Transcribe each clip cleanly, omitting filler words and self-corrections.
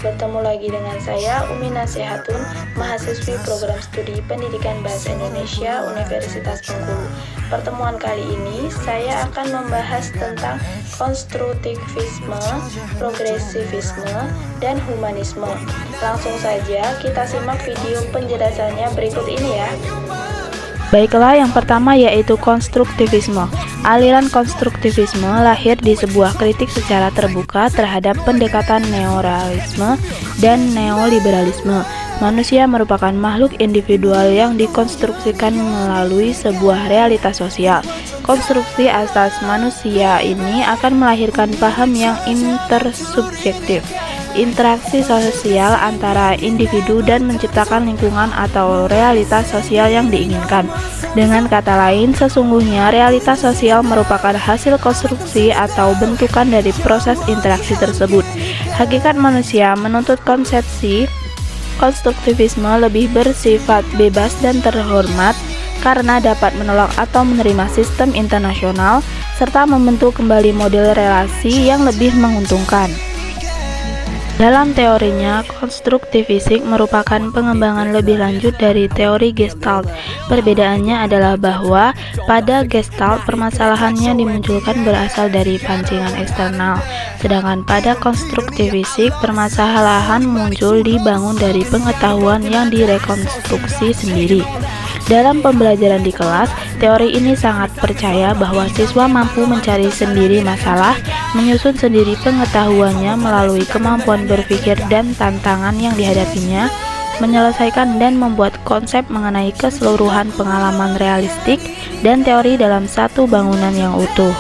Bertemu lagi dengan saya, Umi Nasihatun, mahasiswi program studi Pendidikan Bahasa Indonesia Universitas Bengkulu. Pertemuan kali ini, saya akan membahas tentang konstruktivisme, progresivisme, dan humanisme. Langsung saja kita simak video penjelasannya berikut ini ya. Baiklah, yang pertama yaitu konstruktivisme. Aliran konstruktivisme lahir di sebuah kritik secara terbuka terhadap pendekatan neorealisme dan neoliberalisme. Manusia merupakan makhluk individual yang dikonstruksikan melalui sebuah realitas sosial. Konstruksi asas manusia ini akan melahirkan paham yang intersubjektif, interaksi sosial antara individu, dan menciptakan lingkungan atau realitas sosial yang diinginkan. Dengan kata lain, sesungguhnya realitas sosial merupakan hasil konstruksi atau bentukan dari proses interaksi tersebut. Hakikat manusia menuntut konsepsi konstruktivisme lebih bersifat bebas dan terhormat karena dapat menolak atau menerima sistem internasional serta membentuk kembali model relasi yang lebih menguntungkan. Dalam teorinya, konstruktivistik merupakan pengembangan lebih lanjut dari teori Gestalt. Perbedaannya adalah bahwa pada Gestalt permasalahannya dimunculkan berasal dari pancingan eksternal, sedangkan pada konstruktivistik permasalahan muncul dibangun dari pengetahuan yang direkonstruksi sendiri. Dalam pembelajaran di kelas, teori ini sangat percaya bahwa siswa mampu mencari sendiri masalah, menyusun sendiri pengetahuannya melalui kemampuan berpikir dan tantangan yang dihadapinya, menyelesaikan dan membuat konsep mengenai keseluruhan pengalaman realistik dan teori dalam satu bangunan yang utuh.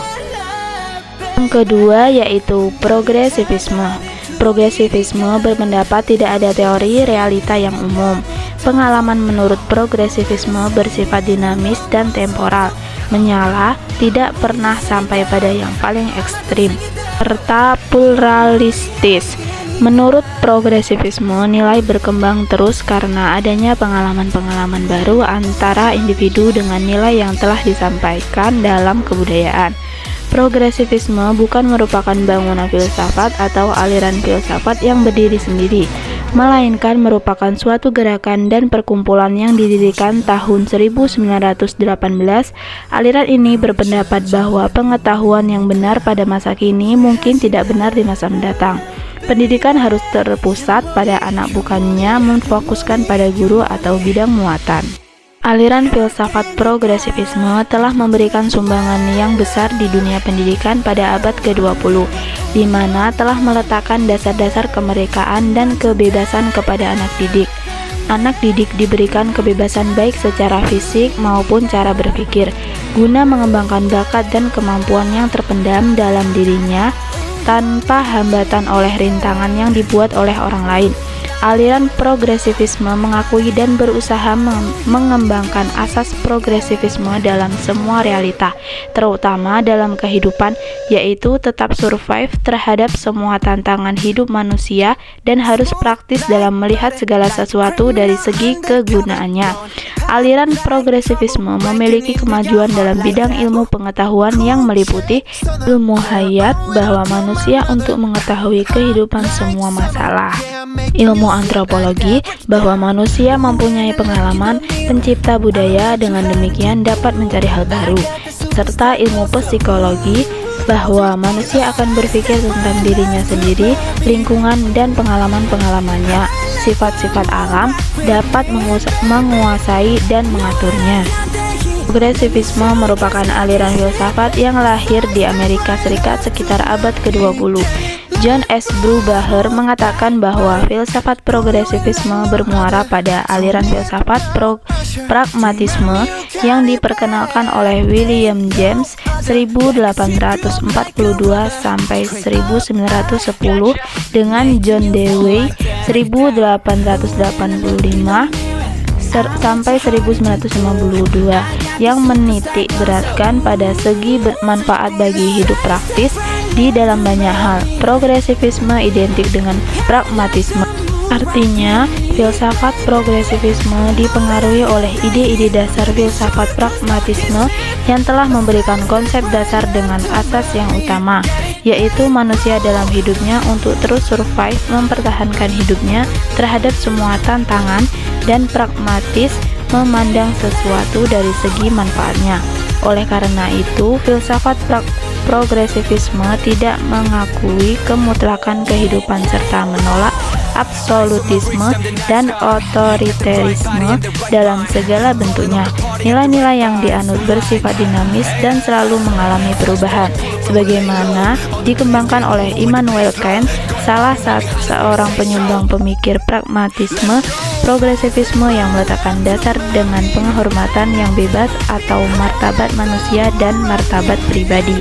Yang kedua yaitu progresivisme. Progresivisme berpendapat tidak ada teori realita yang umum. Pengalaman menurut progresivisme bersifat dinamis dan temporal, menyala, tidak pernah sampai pada yang paling ekstrim, serta pluralistis. Menurut progresivisme, nilai berkembang terus karena adanya pengalaman-pengalaman baru antara individu dengan nilai yang telah disampaikan dalam kebudayaan. Progresivisme bukan merupakan bangunan filsafat atau aliran filsafat yang berdiri sendiri, melainkan merupakan suatu gerakan dan perkumpulan yang didirikan tahun 1918. Aliran ini berpendapat bahwa pengetahuan yang benar pada masa kini mungkin tidak benar di masa mendatang. Pendidikan harus terpusat pada anak, bukannya memfokuskan pada guru atau bidang muatan. Aliran filsafat progresivisme telah memberikan sumbangan yang besar di dunia pendidikan pada abad ke-20, di mana telah meletakkan dasar-dasar kemerdekaan dan kebebasan kepada anak didik. Anak didik diberikan kebebasan baik secara fisik maupun cara berpikir, guna mengembangkan bakat dan kemampuan yang terpendam dalam dirinya tanpa hambatan oleh rintangan yang dibuat oleh orang lain. Aliran progresivisme mengakui dan berusaha mengembangkan asas progresivisme dalam semua realita, terutama dalam kehidupan, yaitu tetap survive terhadap semua tantangan hidup manusia dan harus praktis dalam melihat segala sesuatu dari segi kegunaannya. Aliran progresivisme memiliki kemajuan dalam bidang ilmu pengetahuan yang meliputi ilmu hayat, bahwa manusia untuk mengetahui kehidupan semua masalah, ilmu antropologi, bahwa manusia mempunyai pengalaman pencipta budaya, dengan demikian dapat mencari hal baru, serta ilmu psikologi, bahwa manusia akan berpikir tentang dirinya sendiri, lingkungan, dan pengalaman-pengalamannya. Sifat-sifat alam dapat menguasai dan mengaturnya. Progresivisme merupakan aliran filsafat yang lahir di Amerika Serikat sekitar abad ke-20. John S. Brubacher mengatakan bahwa filsafat progresivisme bermuara pada aliran filsafat pragmatisme yang diperkenalkan oleh William James 1842 sampai 1910 dengan John Dewey 1885 sampai 1952 yang menitik beratkan pada segi bermanfaat bagi hidup praktis di dalam banyak hal. Progresivisme identik dengan pragmatisme. Artinya, filsafat progresivisme dipengaruhi oleh ide-ide dasar filsafat pragmatisme yang telah memberikan konsep dasar dengan asas yang utama, yaitu manusia dalam hidupnya untuk terus survive mempertahankan hidupnya terhadap semua tantangan, dan pragmatis memandang sesuatu dari segi manfaatnya. Oleh karena itu, filsafat progresivisme tidak mengakui kemutlakan kehidupan serta menolak absolutisme dan otoriterisme dalam segala bentuknya. Nilai-nilai yang dianut bersifat dinamis dan selalu mengalami perubahan, sebagaimana dikembangkan oleh Immanuel Kant, salah seorang penyumbang pemikir pragmatisme progresivisme yang meletakkan dasar dengan penghormatan yang bebas atau martabat manusia dan martabat pribadi.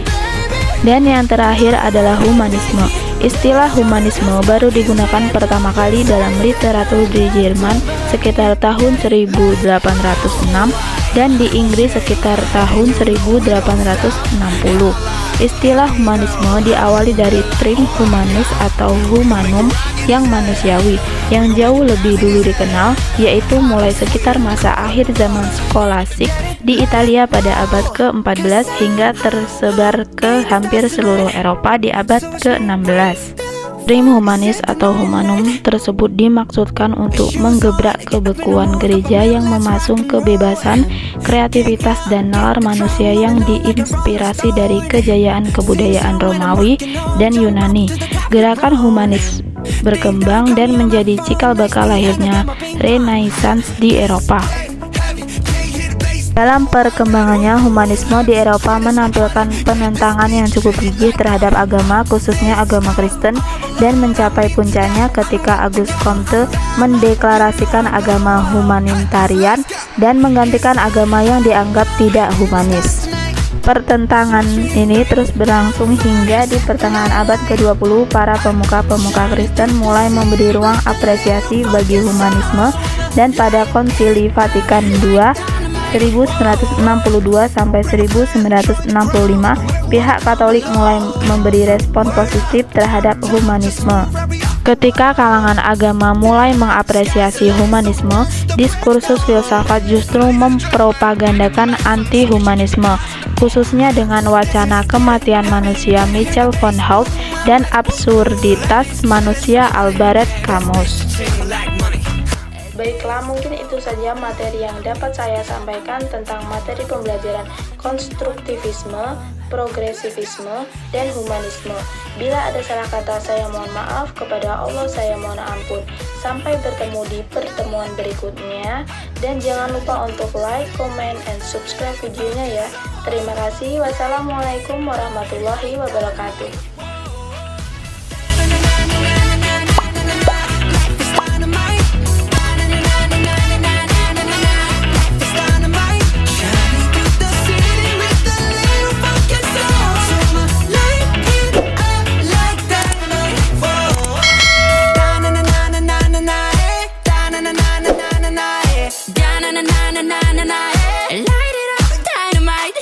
Dan yang terakhir adalah humanisme. Istilah humanisme baru digunakan pertama kali dalam literatur di Jerman sekitar tahun 1806 dan di Inggris sekitar tahun 1860. Istilah humanisme diawali dari trim humanis atau humanum yang manusiawi, yang jauh lebih dulu dikenal, yaitu mulai sekitar masa akhir zaman skolastik di Italia pada abad ke-14 hingga tersebar ke hampir seluruh Eropa di abad ke-16. Trim humanis atau humanum tersebut dimaksudkan untuk menggebrak kebekuan gereja yang memasung kebebasan, kreativitas, dan nalar manusia yang diinspirasi dari kejayaan kebudayaan Romawi dan Yunani. Gerakan humanis berkembang dan menjadi cikal bakal lahirnya Renaissance di Eropa. Dalam perkembangannya, humanisme di Eropa menampilkan penentangan yang cukup gigih terhadap agama, khususnya agama Kristen, dan mencapai puncaknya ketika Auguste Comte mendeklarasikan agama humanitarian dan menggantikan agama yang dianggap tidak humanis. Pertentangan ini terus berlangsung hingga di pertengahan abad ke-20 para pemuka-pemuka Kristen mulai memberi ruang apresiasi bagi humanisme, dan pada Konsili Vatikan II 1962 sampai 1965, pihak Katolik mulai memberi respon positif terhadap humanisme. Ketika kalangan agama mulai mengapresiasi humanisme, diskursus filsafat justru mempropagandakan anti-humanisme, khususnya dengan wacana kematian manusia Michel von Haupt dan absurditas manusia Albert Camus. Baiklah, mungkin itu saja materi yang dapat saya sampaikan tentang materi pembelajaran konstruktivisme, progresivisme, dan humanisme. Bila ada salah kata, saya mohon maaf. Kepada Allah saya mohon ampun. Sampai bertemu di pertemuan berikutnya. Dan jangan lupa untuk like, comment, and subscribe videonya ya. Terima kasih. Wassalamualaikum warahmatullahi wabarakatuh.